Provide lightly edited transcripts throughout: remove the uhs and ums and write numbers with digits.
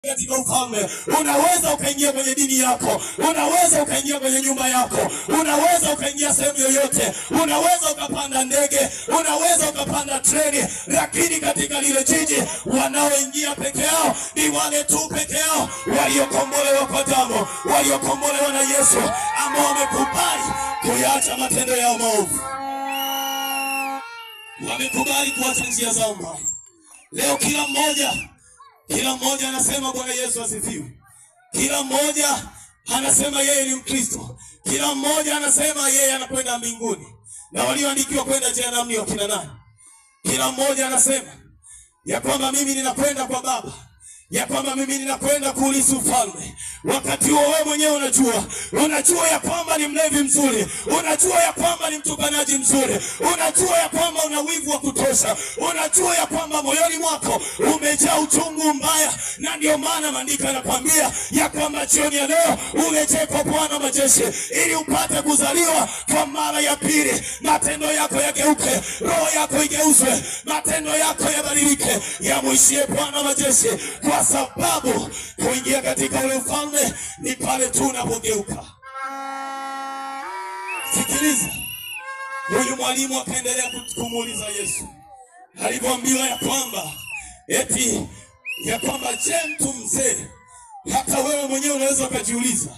katika ufalme. Unaweza ukaingia kwenye dini yako, unaweza ukaingia kwenye nyumba yako, unaweza ukaingia sehemu yoyote, unaweza ukapanda ndege, unaweza ukapanda treni, lakini katika lile jiji wanaoingia peke yao ni wale tu peke yao waliokombolewa kwa damu, waliokombolewa na Yesu, ambao wamekubali kuacha matendo yao maovu, wamekubali kuacha njia zao mbaya. Leo kila mmoja anasema Bwana Yesu asifiwe. Kila mmoja anasema yeye ni Mkristo. Kila mmoja anasema yeye anakwenda mbinguni. Na walioandikiwa kwenda jehanamu ni wakina nani? Kila mmoja anasema ya kwamba mimi ninakwenda kwa Baba, ya kwamba mimi ninakwenda kuulisi ufalme. Wakati wewe mwenyewe unajua ya kwamba ni mlevi mzuri, unajua ya kwamba ni mtukanaji mzuri, unajua ya kwamba una wivu wa kutosha, unajua ya kwamba moyoni mwako umejaa uchungu mbaya. Na ndio maana maandiko yanakwambia ya kwamba jioni ya leo urejee kwa Bwana majeshi ili upate kuzaliwa kwa mara ya pili. Matendo yako yageuke, roho yako igeuzwe, matendo yako yabadilike, yamuishie Bwana majeshi, kwa sababu kuingia katika ule ufalme ni pale tu unapogeuka. Sikiliza, huyu mwalimu akaendelea kumuuliza Yesu alipoambiwa ya kwamba je, mtu mzee, hata wewe mwenyewe unaweza ukajiuliza,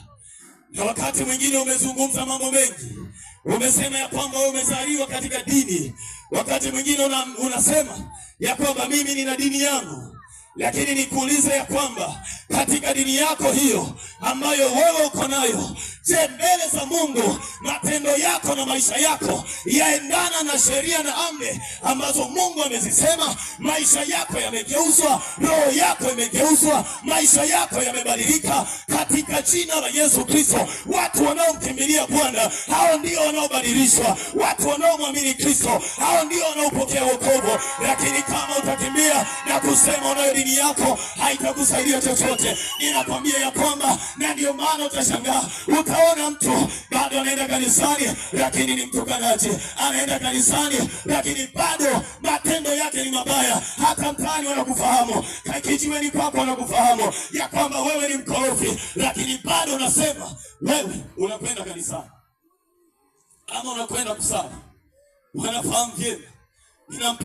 na wakati mwingine umezungumza mambo mengi, umesema ya kwamba wewe umezaliwa katika dini, wakati mwingine unasema ya kwamba mimi nina dini yangu. Lakini nikuulize ya kwamba katika dini yako hiyo ambayo wewe uko nayo, je, mbele za Mungu matendo yako na maisha yako yaendana na sheria na amri ambazo Mungu amezisema? Maisha yako yamegeuzwa, roho yako imegeuzwa, maisha yako yamebadilika katika jina la Yesu Kristo. Watu wanaomkimbilia Bwana, hao ndio wanaobadilishwa. Watu wanaomwamini Kristo, hao ndio wanaopokea wokovu. Lakini kama utakimbia na kusema unayo dini yako, haitakusaidia chochote. Ninakwambia ya kwamba, na ndio maana utashangaa, utaona mtu bado anaenda kanisani lakini ni mtukanaji, anaenda kanisani lakini bado matendo yake ni mabaya. Hata mtaani wanakufahamu, kijiweni kwako wanakufahamu ya kwamba wewe ni mkorofi, lakini bado unasema wewe unakwenda kanisani ama unakwenda kusali. Wanafahamu vyema.